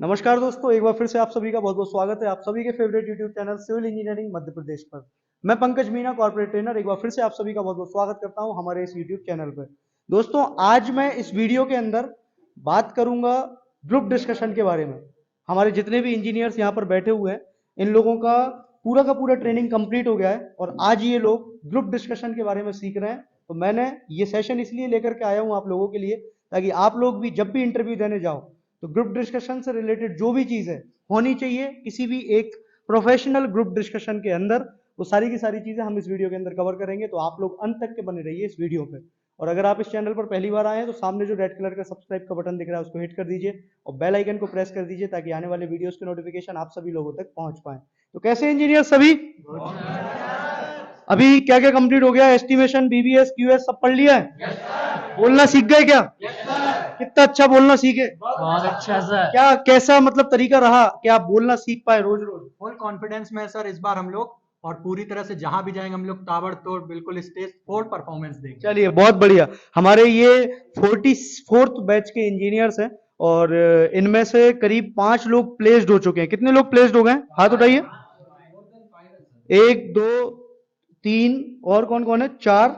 नमस्कार दोस्तों, एक बार फिर से आप सभी का बहुत बहुत स्वागत है आप सभी के favourite YouTube channel civil engineering Madhya Pradesh पर। मैं पंकज मीना, कॉर्पोरेट ट्रेनर, एक बार फिर से आप सभी का बहुत बहुत स्वागत करता हूं हमारे इस यूट्यूब चैनल पर। दोस्तों, आज मैं इस वीडियो के अंदर बात करूंगा ग्रुप डिस्कशन के बारे में। हमारे जितने भी इंजीनियर्स यहाँ पर बैठे हुए हैं, इन लोगों का पूरा ट्रेनिंग कंप्लीट हो गया है और आज ये लोग ग्रुप डिस्कशन के बारे में सीख रहे हैं। तो मैंने ये सेशन इसलिए लेकर के आया हूँ आप लोगों के लिए, ताकि आप लोग भी जब भी इंटरव्यू देने जाओ तो ग्रुप डिस्कशन से रिलेटेड जो भी चीज है होनी चाहिए किसी भी एक प्रोफेशनल ग्रुप डिस्कशन के अंदर, वो सारी की सारी चीजें हम इस वीडियो के अंदर कवर करेंगे। तो आप लोग अंत तक के बने रहिए इस वीडियो पे। और अगर आप इस चैनल पर पहली बार आए हैं तो सामने जो रेड कलर का सब्सक्राइब का बटन दिख रहा है उसको हिट कर दीजिए और बेल आइकन को प्रेस कर दीजिए, ताकि आने वाले वीडियोस के नोटिफिकेशन आप सभी लोगों तक पहुंच पाए। तो कैसे इंजीनियर सभी, अभी क्या क्या कंप्लीट हो गया? एस्टिमेशन, बीबीएस, क्यूएस सब पढ़ लिया है? बोलना सीख गए क्या? कितना अच्छा बोलना सीखे? बहुत अच्छा सर। क्या कैसा मतलब तरीका रहा कि आप बोलना सीख पाए रोज रोज? फुल कॉन्फिडेंस में सर इस बार हम लोग, और पूरी तरह से जहां भी जाएंगे हम लोग ताबड़तोड़ बिल्कुल स्टेज फोर परफॉर्मेंस देंगे। चलिए, बहुत बढ़िया। हमारे ये 44th बैच के इंजीनियर्स हैं और इनमें से करीब 5 लोग प्लेस्ड हो चुके हैं। कितने लोग प्लेस्ड हो गए? हाथ उठाइए। 1 2 3 और कौन कौन है? 4।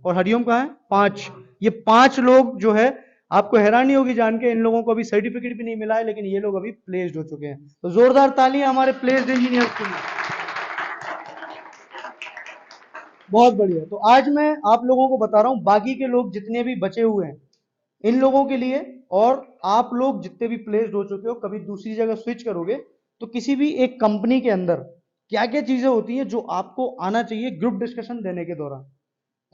और हरिओम कहाँ है? 5। ये 5 लोग जो है, आपको हैरानी होगी जान के, इन लोगों को अभी सर्टिफिकेट भी नहीं मिला है, लेकिन ये लोग अभी प्लेस्ड हो चुके हैं। तो जोरदार तालियां हमारे प्लेस्ड इंजीनियर्स के लिए। बहुत बढ़िया। तो आज मैं आप लोगों को बता रहा हूं बाकी के लोग जितने भी बचे हुए हैं इन लोगों के लिए, और आप लोग जितने भी प्लेस्ड हो चुके हो, कभी दूसरी जगह स्विच करोगे तो किसी भी एक कंपनी के अंदर क्या क्या चीजें होती हैं जो आपको आना चाहिए ग्रुप डिस्कशन देने के दौरान।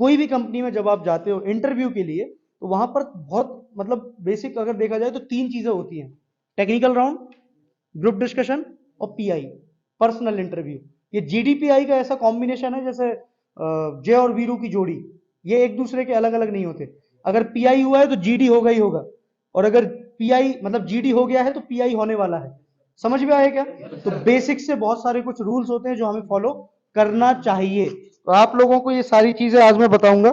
कोई भी कंपनी में जब आप जाते हो इंटरव्यू के लिए, तो वहां पर बहुत मतलब बेसिक अगर देखा जाए तो 3 चीजें होती हैं: टेक्निकल राउंड, ग्रुप डिस्कशन और पीआई, पर्सनल इंटरव्यू। ये जीडीपीआई का ऐसा कॉम्बिनेशन है जैसे जे और वीरू की जोड़ी, ये एक दूसरे के अलग अलग नहीं होते। अगर पीआई हुआ है तो जीडी होगा ही होगा, और अगर पीआई मतलब जीडी हो गया है तो पीआई होने वाला है। समझ में आया क्या? तो बेसिक से बहुत सारे कुछ रूल्स होते हैं जो हमें फॉलो करना चाहिए। तो आप लोगों को ये सारी चीजें आज मैं बताऊंगा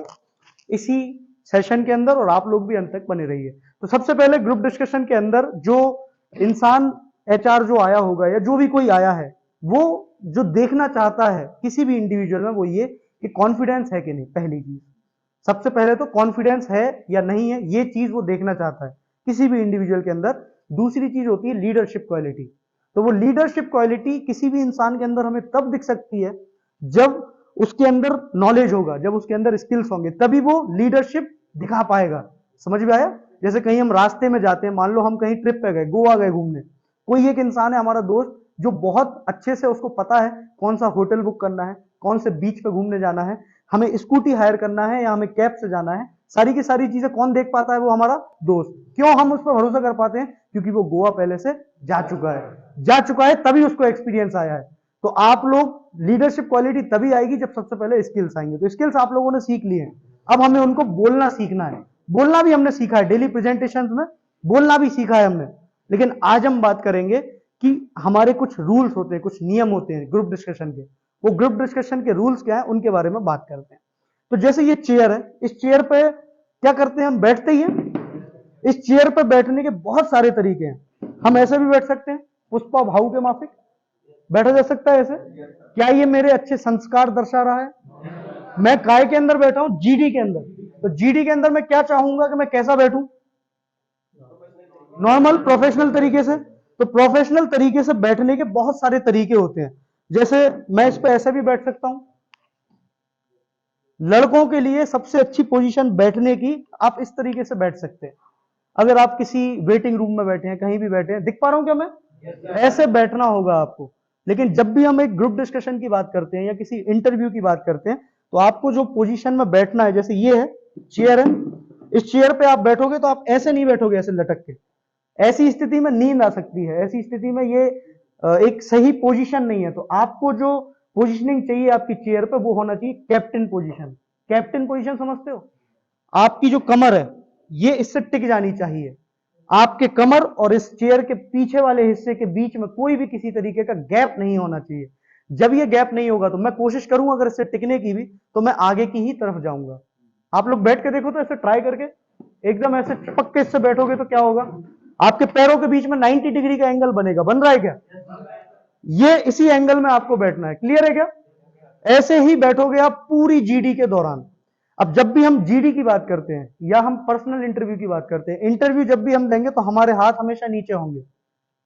इसी सेशन के अंदर, और आप लोग भी अंत तक बने रहिए। तो सबसे पहले ग्रुप डिस्कशन के अंदर जो इंसान, एचआर जो आया होगा या जो भी कोई आया है, वो जो देखना चाहता है किसी भी इंडिविजुअल में, वो ये कि कॉन्फिडेंस है कि नहीं। पहली चीज, सबसे पहले तो कॉन्फिडेंस है या नहीं है, ये चीज वो देखना चाहता है किसी भी इंडिविजुअल के अंदर। दूसरी चीज होती है लीडरशिप क्वालिटी। तो वो लीडरशिप क्वालिटी किसी भी इंसान के अंदर हमें तब दिख सकती है जब उसके अंदर नॉलेज होगा, जब उसके अंदर स्किल्स होंगे, तभी वो लीडरशिप दिखा पाएगा। समझ में आया? जैसे कहीं हम रास्ते में जाते हैं, मान लो हम कहीं ट्रिप पे गए, गोवा गए घूमने, कोई एक इंसान है हमारा दोस्त जो बहुत अच्छे से उसको पता है कौन सा होटल बुक करना है, कौन से बीच पे घूमने जाना है, हमें स्कूटी हायर करना है या हमें कैब से जाना है, सारी की सारी चीजें कौन देख पाता है? वो हमारा दोस्त। क्यों हम उस पर भरोसा कर पाते हैं? क्योंकि वो गोवा पहले से जा चुका है, तभी उसको एक्सपीरियंस आया है। तो आप लोग लीडरशिप क्वालिटी तभी आएगी जब सबसे पहले स्किल्स आएंगे। तो स्किल्स आप लोगों ने सीख लिए हैं, अब हमें उनको बोलना सीखना है। बोलना भी हमने सीखा है, डेली प्रेजेंटेशंस में बोलना भी सीखा है हमने। लेकिन आज हम बात करेंगे कि हमारे कुछ रूल्स होते हैं, कुछ नियम होते हैं ग्रुप डिस्कशन के। वो ग्रुप डिस्कशन के रूल्स क्या है उनके बारे में बात करते हैं। तो जैसे ये चेयर है, इस चेयर पे क्या करते हैं? हम बैठते ही हैं। इस चेयर पे बैठने के बहुत सारे तरीके हैं। हम ऐसे भी बैठ सकते हैं, पुष्पा भाव के माफिक बैठा जा सकता है ऐसे। क्या ये मेरे अच्छे संस्कार दर्शा रहा है? मैं काय के अंदर बैठा हूं? जीडी के अंदर। तो जीडी के अंदर मैं क्या चाहूंगा कि मैं कैसा बैठूं? नॉर्मल प्रोफेशनल तरीके से। तो प्रोफेशनल तरीके से बैठने के बहुत सारे तरीके होते हैं। जैसे मैं इस पे ऐसे भी बैठ सकता हूं। लड़कों के लिए सबसे अच्छी पोजीशन बैठने की, आप इस तरीके से बैठ सकते हैं। अगर आप किसी वेटिंग रूम में बैठे हैं, कहीं भी बैठे हैं, दिख पा रहा हूं क्या मैं? ऐसे बैठना होगा आपको। लेकिन जब भी हम एक ग्रुप डिस्कशन की बात करते हैं या किसी इंटरव्यू की बात करते हैं, तो आपको जो पोजीशन में बैठना है, जैसे ये है, चेयर है, इस चेयर पे आप बैठोगे तो आप ऐसे नहीं बैठोगे ऐसे लटक के। ऐसी स्थिति में नींद आ सकती है, ऐसी स्थिति में ये एक सही पोजीशन नहीं है। तो आपको जो पोजीशनिंग चाहिए आपकी चेयर पे, वो होना चाहिए कैप्टन पोजीशन। कैप्टन पोजीशन समझते हो? आपकी जो कमर है ये इससे टिक जानी चाहिए। आपके कमर और इस चेयर के पीछे वाले हिस्से के बीच में कोई भी किसी तरीके का गैप नहीं होना चाहिए। जब ये गैप नहीं होगा तो मैं कोशिश करूंगा अगर इससे टिकने की भी, तो मैं आगे की ही तरफ जाऊंगा। आप लोग बैठ के देखो तो ऐसे ट्राई करके, एकदम ऐसे चिपक के इससे बैठोगे तो क्या होगा? आपके पैरों के बीच में 90 डिग्री का एंगल बनेगा, बन रहा है क्या? ये इसी एंगल में आपको बैठना है, क्लियर है क्या? ऐसे ही बैठोगे आप पूरी जीडी के दौरान। अब जब भी हम जीडी की बात करते हैं या हम पर्सनल इंटरव्यू की बात करते हैं, इंटरव्यू जब भी हम देंगे तो हमारे हाथ हमेशा नीचे होंगे।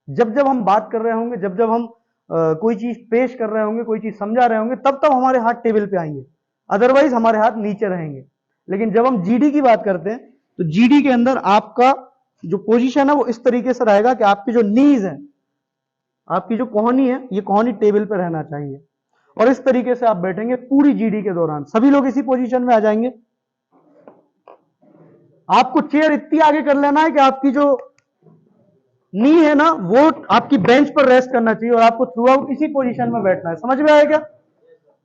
जब जब हम बात कर रहे होंगे, जब जब हम कोई चीज पेश कर रहे होंगे, कोई चीज समझा रहे होंगे, तब तब हमारे हाथ टेबल पे आएंगे, अदरवाइज हमारे हाथ नीचे रहेंगे। लेकिन जब हम जीडी की बात करते हैं तो जीडी के अंदर आपका जो पोजीशन है वो इस तरीके से रहेगा कि आपकी जो नीज है, आपकी जो कोहनी है, ये कोहनी टेबल पे रहना चाहिए और इस तरीके से आप बैठेंगे पूरी जीडी के दौरान। सभी लोग इसी पोजीशन में आ जाएंगे। आपको चेयर इतनी आगे कर लेना है कि आपकी जो नी है ना वो आपकी बेंच पर रेस्ट करना चाहिए और आपको थ्रू आउट इसी पोजीशन में बैठना है। समझ में आया क्या?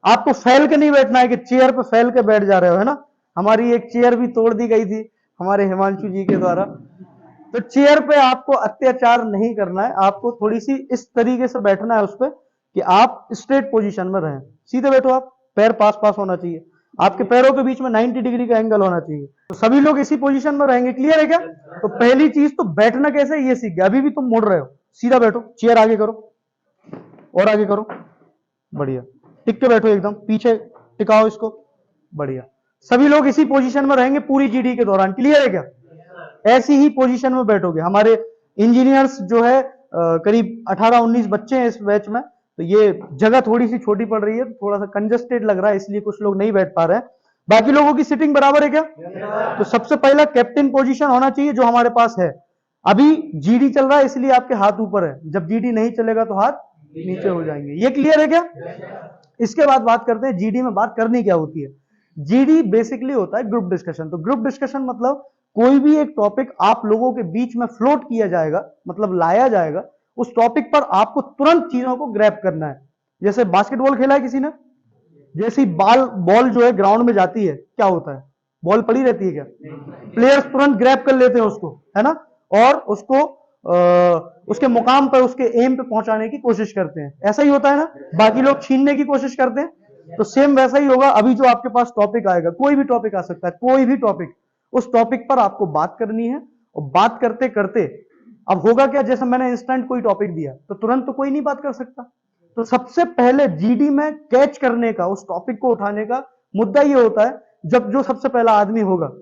आपको फैल के नहीं बैठना है कि चेयर पे फैल के बैठ जा रहे हो, है ना? हमारी एक चेयर भी तोड़ दी गई थी हमारे हिमांशु जी के द्वारा। तो चेयर पे आपको अत्याचार नहीं करना है, आपको थोड़ी सी इस तरीके से बैठना है उस पर कि आप स्ट्रेट पोजीशन में रहें। सीधे बैठो, आप पैर पास पास होना चाहिए, आपके पैरों के बीच में 90 डिग्री का एंगल होना चाहिए। तो सभी लोग इसी पोजीशन में रहेंगे, क्लियर है क्या? तो पहली चीज तो बैठना कैसे है ये सीख गया। अभी भी तुम मुड़ रहे हो, सीधा बैठो, चेयर आगे करो और आगे करो, बढ़िया। टिक के बैठो, एकदम पीछे टिकाओ इसको, बढ़िया। सभी लोग इसी पोजीशन में रहेंगे पूरी जीडी के दौरान, क्लियर है क्या? ऐसी ही पोजीशन में बैठोगे। हमारे इंजीनियर्स जो है करीब 18-19 बच्चे हैं इस बैच में, तो ये जगह थोड़ी सी छोटी पड़ रही है, तो थोड़ा सा कंजस्टेड लग रहा है, इसलिए कुछ लोग नहीं बैठ पा रहे हैं। बाकी लोगों की सिटिंग बराबर है क्या? तो सबसे पहला कैप्टन पोजीशन होना चाहिए जो हमारे पास है। अभी जीडी चल रहा है इसलिए आपके हाथ ऊपर है, जब जीडी नहीं चलेगा तो हाथ नीचे हो जाएंगे। ये क्लियर है क्या? इसके बाद बात करते हैं जीडी में बात करनी क्या होती है। जीडी बेसिकली होता है ग्रुप डिस्कशन। तो ग्रुप डिस्कशन मतलब कोई भी एक टॉपिक आप लोगों के बीच में फ्लोट किया जाएगा, मतलब लाया जाएगा, उस टॉपिक पर आपको तुरंत चीजों को ग्रैब करना है। जैसे बास्केटबॉल खेला है किसी ने, जैसे बॉल जो है ग्राउंड में जाती है, क्या होता है? बॉल पड़ी रहती है क्या? प्लेयर्स तुरंत ग्रैब कर लेते हैं उसको, है ना, और उसको उसके मुकाम पर, उसके एम पे पहुंचाने की कोशिश करते हैं। ऐसा ही होता है ना, बाकी लोग छीनने की कोशिश करते हैं। तो सेम वैसा ही होगा। अभी जो आपके पास टॉपिक आएगा, कोई भी टॉपिक आ सकता है, कोई भी टॉपिक, उस टॉपिक पर आपको बात करनी है। और बात करते करते अब होगा क्या, जैसे मैंने इंस्टेंट कोई टॉपिक दिया तो तुरंत तो कोई नहीं बात कर सकता। तो सबसे पहले जीडी में कैच करने का, उस टॉपिक को उठाने का मुद्दा ये होता है, जब जो सबसे पहला आदमी होगा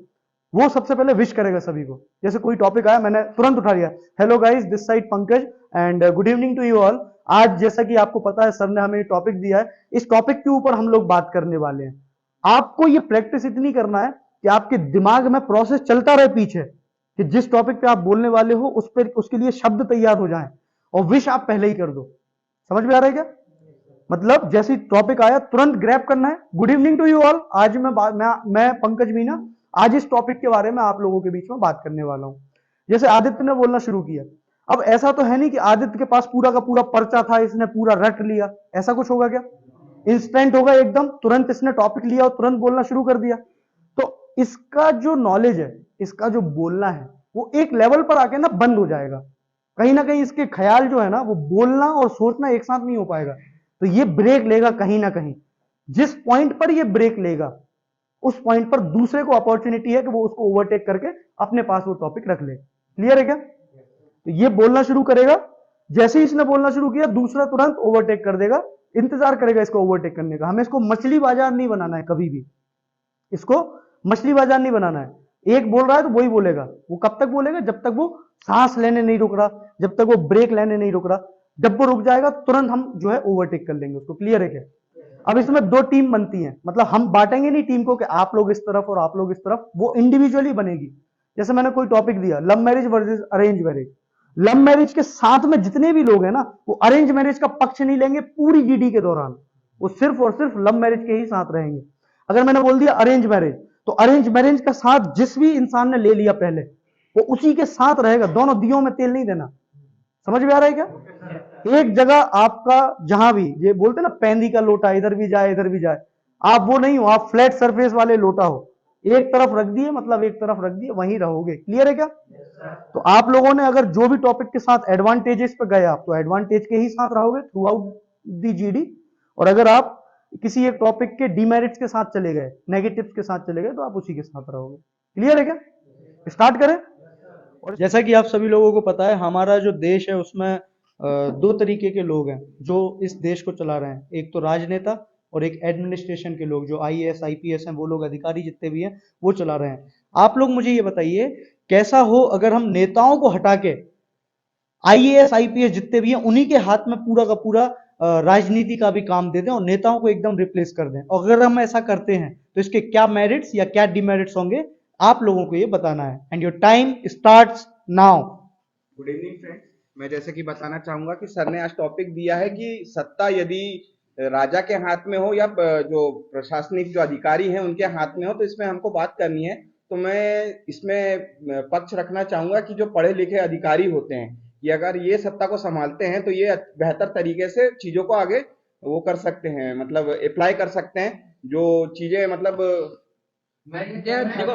वो सबसे पहले विश करेगा सभी को। जैसे कोई टॉपिक आया, मैंने तुरंत उठा लिया, hello guys, this side Pankaj and good evening to you all. आज जैसा कि आपको पता है सर ने हमें टॉपिक दिया है, इस टॉपिक के ऊपर हम लोग बात करने वाले हैं। आपको ये प्रैक्टिस इतनी करना है कि आपके दिमाग में प्रोसेस चलता रहे पीछे, कि जिस टॉपिक पे आप बोलने वाले हो उस पर, उसके लिए शब्द तैयार हो जाएं और विश आप पहले ही कर दो। समझ में आ रहा है क्या? मतलब जैसे टॉपिक आया तुरंत ग्रैब करना है, good evening to you all, आज मैं पंकज मीना आज इस टॉपिक के बारे में आप लोगों के बीच में बात करने वाला हूं। जैसे आदित्य ने बोलना शुरू किया, अब ऐसा तो है नहीं कि आदित्य के पास पूरा का पूरा पर्चा था, इसने पूरा रट लिया, ऐसा कुछ होगा क्या? इंस्टेंट होगा एकदम, तुरंत इसने टॉपिक लिया और तुरंत बोलना शुरू कर दिया। तो इसका जो नॉलेज है, इसका जो बोलना है, वो एक लेवल पर आके ना बंद हो जाएगा। कहीं ना कहीं इसके ख्याल जो है ना, वो बोलना और सोचना एक साथ नहीं हो पाएगा। तो ये ब्रेक लेगा कहीं ना कहीं। जिस पॉइंट पर ये ब्रेक लेगा, उस पॉइंट पर दूसरे को अपॉर्चुनिटी है कि वो उसको ओवरटेक करके अपने पास वो टॉपिक रख ले। क्लियर है क्या? तो ये बोलना शुरू करेगा, जैसे ही इसने बोलना शुरू किया दूसरा तुरंत ओवरटेक कर देगा, इंतजार करेगा इसको ओवरटेक करने का। हमें इसको मछली बाजार नहीं बनाना है, कभी भी इसको मछली बाजार नहीं बनाना है। एक बोल रहा है तो वही बोलेगा। वो कब तक बोलेगा? जब तक वो सांस लेने नहीं रुक रहा, जब तक वो ब्रेक लेने नहीं रुक रहा। जब वो रुक जाएगा तुरंत हम जो है ओवरटेक कर लेंगे उसको। क्लियर है क्या? अब इसमें दो टीम बनती है, मतलब हम बांटेंगे नहीं टीम को कि आप लोग इस तरफ और आप लोग इस तरफ, वो इंडिविजुअली बनेगी। जैसे मैंने कोई टॉपिक दिया, love marriage versus arrange marriage. Love marriage के साथ में जितने भी लोग हैं ना, वो अरेंज मैरिज का पक्ष नहीं लेंगे पूरी जीडी के दौरान, वो सिर्फ और सिर्फ लव मैरिज के ही साथ रहेंगे। अगर मैंने बोल दिया अरेंज मैरिज, तो अरेंज मैरिज का साथ जिस भी इंसान ने ले लिया पहले, वो उसी के साथ रहेगा। दोनों दियों में तेल नहीं देना। समझ में आ रहा है क्या? एक जगह आपका जहां भी, ये बोलते ना पैंदी का लोटा, इधर भी जाए इधर भी जाए, आप वो नहीं हो, आप फ्लैट सरफेस वाले लोटा हो। एक तरफ रख दिए मतलब एक तरफ रख दिए, वहीं रहोगे। क्लियर है क्या? तो आप लोगों ने अगर जो भी टॉपिक के साथ एडवांटेजेस पे गए आप, तो एडवांटेज के ही साथ रहोगे थ्रू आउट दी जीडी। और अगर आप किसी एक टॉपिक के डिमेरिट्स के साथ चले गए, नेगेटिव्स के साथ चले गए, तो आप उसी के साथ रहोगे। क्लियर है क्या? स्टार्ट करें। और जैसा कि आप सभी लोगों को पता है, हमारा जो देश है उसमें दो तरीके के लोग हैं जो इस देश को चला रहे हैं। एक तो राजनेता और एक एडमिनिस्ट्रेशन के लोग, जो आईएएस आईपीएस हैं, वो लोग अधिकारी जितने भी हैं वो चला रहे हैं। आप लोग मुझे ये बताइए, कैसा हो अगर हम नेताओं को हटा के आईएएस आईपीएस जितने भी हैं उन्हीं के हाथ में पूरा का पूरा राजनीति का भी काम दे दें और नेताओं को एकदम रिप्लेस कर दें। और अगर हम ऐसा करते हैं तो इसके क्या मेरिट्स या क्या डिमेरिट्स होंगे, आप लोगों को ये बताना है। And your time starts now. Good evening friends. मैं जैसे कि बताना चाहूंगा कि सर ने आज टॉपिक दिया है कि सत्ता यदि राजा के हाथ में हो या जो प्रशासनिक जो अधिकारी हैं उनके हाथ में हो, तो इसमें हमको बात करनी है। तो मैं इसमें पक्ष रखना चाहूंगा कि जो पढ़े लिखे अधिकारी होते हैं, ये अगर ये सत्ता को संभालते हैं तो ये बेहतर तरीके से चीजों को आगे वो कर सकते हैं, मतलब अप्लाई कर सकते हैं जो चीजें मतलब देखो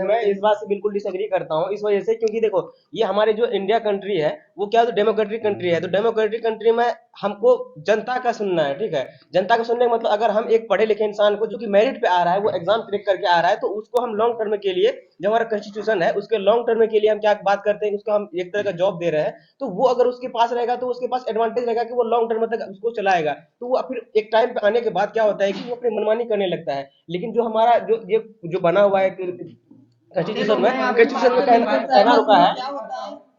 मैं इस बात से बिल्कुल डिसएग्री करता हूँ, इस वजह से क्योंकि देखो ये हमारे जो इंडिया कंट्री है वो क्या, तो डेमोक्रेटिक कंट्री है। तो डेमोक्रेटिक कंट्री में हमको जनता का सुनना है, ठीक है। जनता का सुनने का मतलब अगर हम एक पढ़े लिखे इंसान को जो कि मेरिट पे आ रहा है, वो एग्जाम क्रैक करके आ रहा है, तो उसको हम लॉन्ग टर्म के लिए, जो हमारा कॉन्स्टिट्यूशन है उसके लॉन्ग टर्म के लिए हम क्या बात करते हैं, उसको हम एक तरह का जॉब दे रहे हैं। तो वो अगर उसके पास रहेगा तो उसके पास एडवांटेज रहेगा कि वो लॉन्ग टर्म तक उसको चलाएगा। तो वो फिर एक टाइम पे आने के बाद क्या होता है कि वो अपनी मनमानी करने लगता है। लेकिन जो हमारा जो ये जो बना हुआ है कॉन्स्टिट्यूशन में कहना रुका है।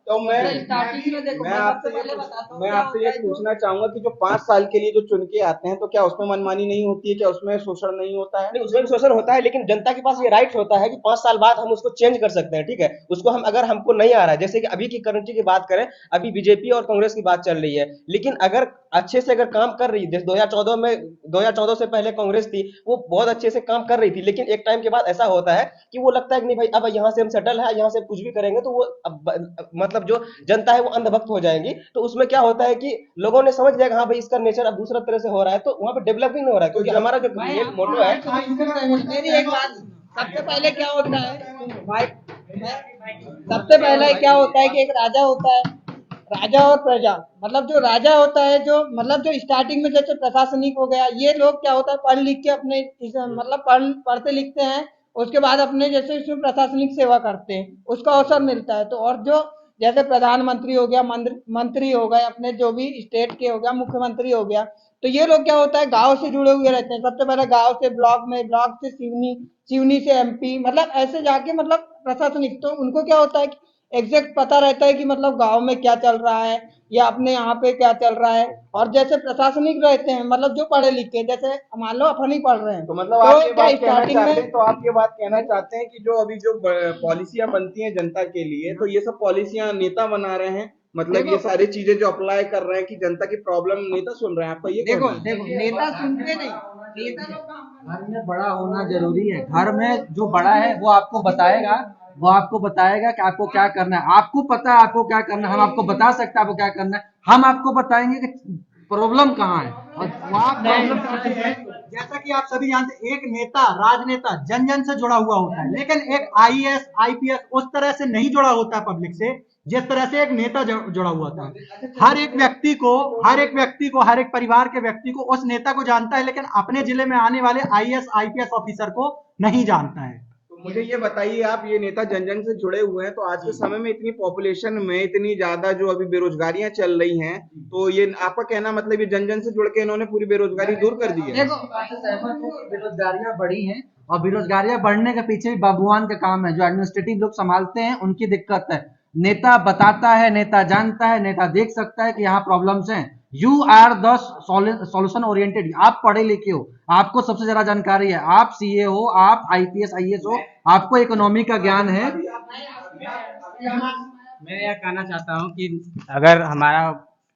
तो स्टार्टिंग में देखो, मैं मैं सबसे आपसे ये पहले बताता हूँ मैं क्या आपसे होता ये है। जो पूछना चाहूंगा कि जो 5 साल के लिए जो चुन के आते हैं, तो क्या उसमें मनमानी नहीं होती है? क्या उसमें शोषण नहीं होता है? नहीं, उसमें भी शोषण होता है, लेकिन जनता के पास ये राइट होता है कि 5 साल बाद हम उसको चेंज कर सकते हैं, ठीक है। उसको हम अगर हमको नहीं आ रहा है, जैसे कि अभी की करेंसी की बात करें, अभी बीजेपी और कांग्रेस की बात चल रही है, लेकिन अगर अच्छे से अगर काम कर रही है, जैसे 2014 में, 2014 से पहले कांग्रेस थी, वो बहुत अच्छे से काम कर रही थी। लेकिन एक टाइम के बाद ऐसा होता है कि वो लगता है कि नहीं भाई, अब यहाँ से हम सेटल है, यहाँ से कुछ भी करेंगे तो वो मतलब जो जनता है वो अंधभक्त हो जाएंगी। तो उसमें क्या होता है कि लोगों ने समझ लिया कि हाँ भाई इसका नेचर अब दूसरा तरह से हो रहा है, तो वहां पे डेवलपिंग हो रहा है, क्योंकि हमारा जो मैं मेन मोटो है। मेरी एक बात, सबसे पहले क्या होता है भाई, सबसे पहले क्या होता है कि एक राजा होता है, राजा और प्रजा। मतलब जो राजा होता है, जो मतलब जो स्टार्टिंग में जैसे प्रशासनिक हो गया, ये लोग क्या होता है पढ़ लिख के अपने मतलब पढ़ते लिखते हैं, उसके बाद अपने जैसे इसमें प्रशासनिक सेवा करते हैं, उसका अवसर मिलता है। तो और जो जैसे प्रधानमंत्री हो गया, मंत्री हो गए, अपने जो भी स्टेट के हो गया, मुख्यमंत्री हो गया, तो ये लोग क्या होता है गांव से जुड़े हुए रहते हैं। सबसे पहले गांव से ब्लॉक में, ब्लॉक से सिवनी, सिवनी से एमपी, मतलब ऐसे जाके मतलब प्रशासनिक, तो उनको क्या होता है कि एग्जैक्ट पता रहता है कि मतलब गांव में क्या चल रहा है या अपने यहाँ पे क्या चल रहा है। और जैसे प्रशासनिक रहते हैं, मतलब जो पढ़े लिखे, जैसे मान लो अपन ही पढ़ रहे हैं, तो मतलब आप ये तो क्या बात कहना स्टार्टिंग चाहते में हैं, तो आप ये बात कहना चाहते हैं कि जो अभी जो पॉलिसियां बनती हैं जनता के लिए, तो ये सब पॉलिसियां नेता बना रहे हैं, मतलब ये सारी चीजें जो अप्लाई कर रहे हैं कि जनता की प्रॉब्लम नेता सुन रहे हैं, आपका ये देखो कहना है? देखो नेता सुनते नहीं, नेता लोग घर में बड़ा होना जरूरी है। घर में जो बड़ा है वो आपको बताएगा, वो आपको बताएगा कि आपको क्या करना है। आपको पता है आपको क्या करना है, हम आपको बता सकते हैं आपको क्या करना है, हम आपको बताएंगे कि प्रॉब्लम कहाँ है और वहाँ प्रॉब्लम कहाँ है। जैसा कि आप सभी जानते हैं, एक नेता, राजनेता जन जन से जुड़ा हुआ होता है, लेकिन एक आईएएस आईपीएस उस तरह से नहीं जुड़ा होता है पब्लिक से, जिस तरह से एक नेता जुड़ा हुआ था। हर एक व्यक्ति को, हर एक व्यक्ति को, हर एक परिवार के व्यक्ति को उस नेता को जानता है, लेकिन अपने जिले में आने वाले आईएएस आईपीएस ऑफिसर को नहीं जानता है। तो मुझे ये बताइए, आप ये नेता जन जन से जुड़े हुए हैं, तो आज के समय में इतनी पॉपुलेशन में इतनी ज्यादा जो अभी बेरोजगारियां चल रही हैं, तो ये आपका कहना मतलब ये जन जन से जुड़ के इन्होंने पूरी बेरोजगारी दूर कर दी है? देखो सहमत हूं कि बेरोजगारियां बढ़ी हैं और बेरोजगारियां बढ़ने के पीछे भी बाबूआन का काम है। जो एडमिनिस्ट्रेटिव लोग संभालते हैं उनकी दिक्कत है। नेता बताता है, नेता जानता है, नेता देख सकता है कि यहाँ प्रॉब्लम्स हैं। You are the solution oriented. आप पढ़े लिखे हो, आपको सबसे ज्यादा जानकारी है, आप सीए हो, आप आईपीएस आईएएस हो, आपको इकोनॉमी का ज्ञान है। मैं यह कहना चाहता हूँ कि अगर हमारा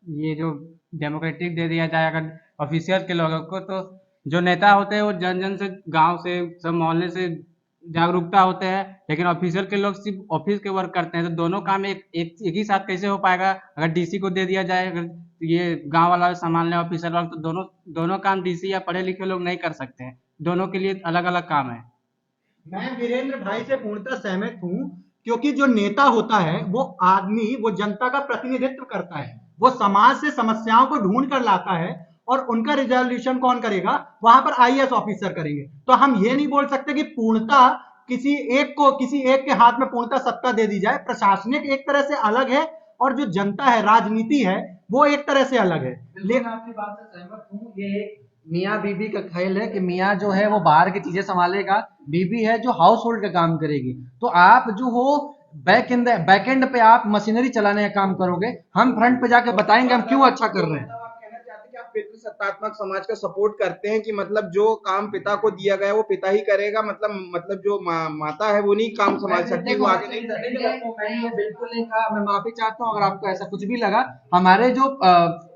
ये जो डेमोक्रेटिक दे दिया जाए अगर ऑफिशियल के लोगों को, तो जो नेता होते हैं वो जन जन से, गांव से, सब मोहल्ले से जागरूकता होते हैं, लेकिन ऑफिशियल के लोग सिर्फ ऑफिस के वर्क करते हैं। तो दोनों काम एक ही साथ कैसे हो पाएगा? अगर डीसी को दे दिया जाए, अगर ये गांव वाला संभालने ऑफिशियल वर्क, तो दोनों दोनों काम डीसी या पढ़े लिखे लोग नहीं कर सकते हैं। दोनों के लिए अलग अलग काम है। मैं वीरेंद्र भाई से पूर्णतः सहमत हूँ, क्योंकि जो नेता होता है वो आदमी, वो जनता का प्रतिनिधित्व करता है, वो समाज से समस्याओं को ढूंढ कर लाता है और उनका रिजोल्यूशन कौन करेगा? वहां पर आईएएस ऑफिसर करेंगे। तो हम ये नहीं बोल सकते कि पूर्णतः किसी एक के हाथ में पूर्णतः सत्ता दे दी जाए। प्रशासनिक एक तरह से अलग है और जो जनता है, राजनीति है, वो एक तरह से अलग है। लेकिन आपकी बात से सहमत हूँ। ये एक मियाँ बीबी का खेल है कि मियाँ जो है वो बाहर की चीजें संभालेगा, बीबी है जो हाउस होल्ड का काम करेगी। तो आप जो हो बैक एंड पे आप मशीनरी चलाने का काम करोगे, हम फ्रंट पे जाके बताएंगे हम क्यों अच्छा कर रहे हैं। मतलब आप कहना चाहते हैं कि आप पितृसत्तात्मक समाज का सपोर्ट करते हैं कि मतलब जो काम पिता को दिया गया वो पिता ही करेगा, मतलब जो माता है वो नहीं काम संभाल सकती, वो आगे नहीं मैंने ये बिल्कुल नहीं कहा, मैं माफी चाहता हूँ अगर आपको ऐसा कुछ भी लगा। हमारे जो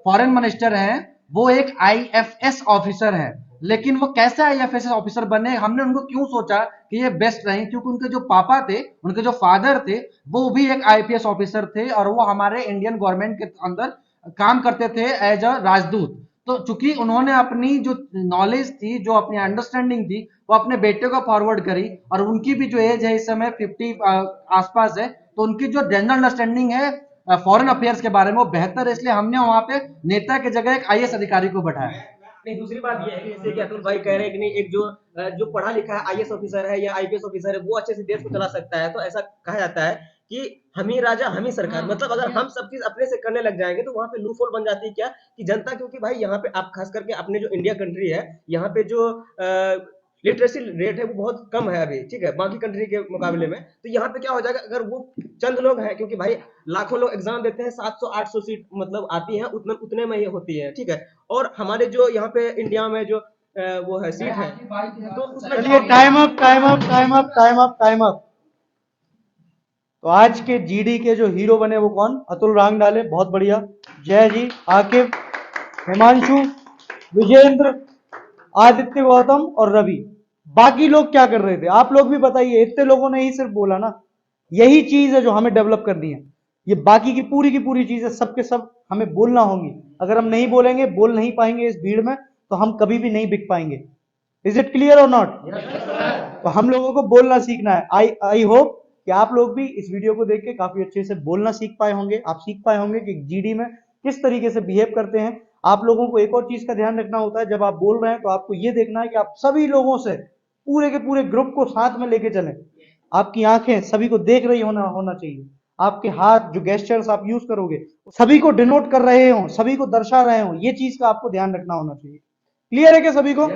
फॉरेन मिनिस्टर हैं वो एक आईएफएस ऑफिसर है, लेकिन वो कैसे आईएफएस ऑफिसर बने, हमने उनको क्यों सोचा कि ये बेस्ट रहे, क्योंकि उनके जो पापा थे, उनके जो फादर थे, वो भी एक आईपीएस ऑफिसर थे और वो हमारे इंडियन गवर्नमेंट के अंदर काम करते थे एज अ राजदूत। तो चूंकि उन्होंने अपनी जो नॉलेज थी, जो अपनी अंडरस्टैंडिंग थी, वो अपने बेटे को फॉरवर्ड करी और उनकी भी जो एज है इस समय 50 आसपास है, तो उनकी जो जनरल अंडरस्टैंडिंग है फॉरेन अफेयर्स के बारे में वो बेहतर है, इसलिए हमने वहां पे नेता की जगह एक आईएएस अधिकारी को बैठाया। नहीं, दूसरी बात ये है कि जैसे कि अतुल भाई कह रहे हैं कि नहीं, एक जो पढ़ा लिखा है आईएएस ऑफिसर है या आईपीएस ऑफिसर है वो अच्छे से देश को चला सकता है। तो ऐसा कहा जाता है कि हम ही राजा हम ही सरकार, मतलब अगर हम सब चीज अपने से करने लग जाएंगे तो वहां पे लूप होल बन जाती है क्या कि जनता, क्योंकि भाई यहाँ पे आप खास करके अपने जो इंडिया कंट्री है यहाँ पे जो लिटरेसी रेट है वो बहुत कम है अभी, ठीक है, बाकी कंट्री के मुकाबले में। तो यहाँ पे क्या हो जाएगा, अगर वो चंद लोग हैं, क्योंकि भाई लाखों लोग एग्जाम देते हैं, 700-800 सीट मतलब आती है, उतने में ही होती है, ठीक है। और हमारे जो यहाँ पे इंडिया में जो वो है सीट है, तो उसमें चलिए time up time up time up time up time up. तो आज के जीडी के जो हीरो बने वो कौन? अतुल रांग डाले, बहुत बढ़िया। जय जी, आकिब, हिमांशु, विजेंद्र, आदित्य गौतम और रवि। बाकी लोग क्या कर रहे थे आप लोग भी बताइए। इतने लोगों ने ही सिर्फ बोला ना, यही चीज है जो हमें डेवलप करनी है। ये बाकी की पूरी चीजें सबके सब हमें बोलना होंगी। अगर हम नहीं बोलेंगे, बोल नहीं पाएंगे इस भीड़ में, तो हम कभी भी नहीं बिक पाएंगे। इज इट क्लियर और नॉट? तो हम लोगों को बोलना सीखना है। आई होप कि आप लोग भी इस वीडियो को देख के काफी अच्छे से बोलना सीख पाए होंगे। आप सीख पाए होंगे कि जीडी में किस तरीके से बिहेव करते हैं। आप लोगों को एक और चीज का ध्यान रखना होता है, जब आप बोल रहे हैं तो आपको यह देखना है कि आप सभी लोगों से, पूरे के पूरे ग्रुप को साथ में लेके चलें। आपकी आंखें सभी को देख रही होना चाहिए। आपके हाथ जो गेस्चर्स आप यूज करोगे सभी को डिनोट कर रहे हो, सभी को दर्शा रहे हो, ये चीज का आपको ध्यान रखना होना चाहिए। क्लियर है क्या सभी को?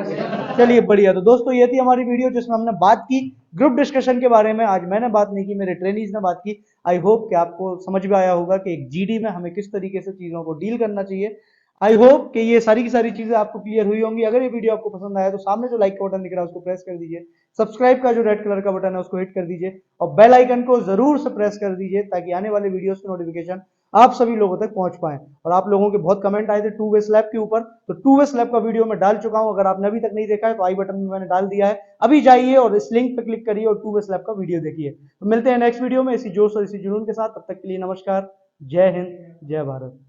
चलिए बढ़िया। तो दोस्तों ये थी हमारी वीडियो जिसमें हमने बात की ग्रुप डिस्कशन के बारे में। आज मैंने बात नहीं की, मेरे ट्रेनीज ने बात की। आई होप कि आपको समझ में आया होगा कि एक जीडी में हमें किस तरीके से चीजों को डील करना चाहिए। आई होप कि ये सारी की सारी चीजें आपको क्लियर हुई होंगी। अगर ये वीडियो आपको पसंद आया तो सामने जो लाइक का बटन दिख रहा है उसको प्रेस कर दीजिए। सब्सक्राइब का जो रेड कलर का बटन है उसको हिट कर दीजिए और बेल आइकन को जरूर से प्रेस कर दीजिए ताकि आने वाले वीडियोस की नोटिफिकेशन आप सभी लोगों तक पहुंच पाए। और आप लोगों के बहुत कमेंट आए थे टू वे स्लैब के ऊपर, तो टू वे स्लैब का वीडियो मैं डाल चुका हूं। अगर आपने अभी तक नहीं देखा है तो आई बटन में मैंने डाल दिया है, अभी जाइए और इस लिंक पर क्लिक करिए और टू वे स्लैब का वीडियो देखिए। तो मिलते हैं नेक्स्ट वीडियो में इसी जोश और इसी जुनून के साथ। तब तक के लिए नमस्कार, जय हिंद, जय भारत।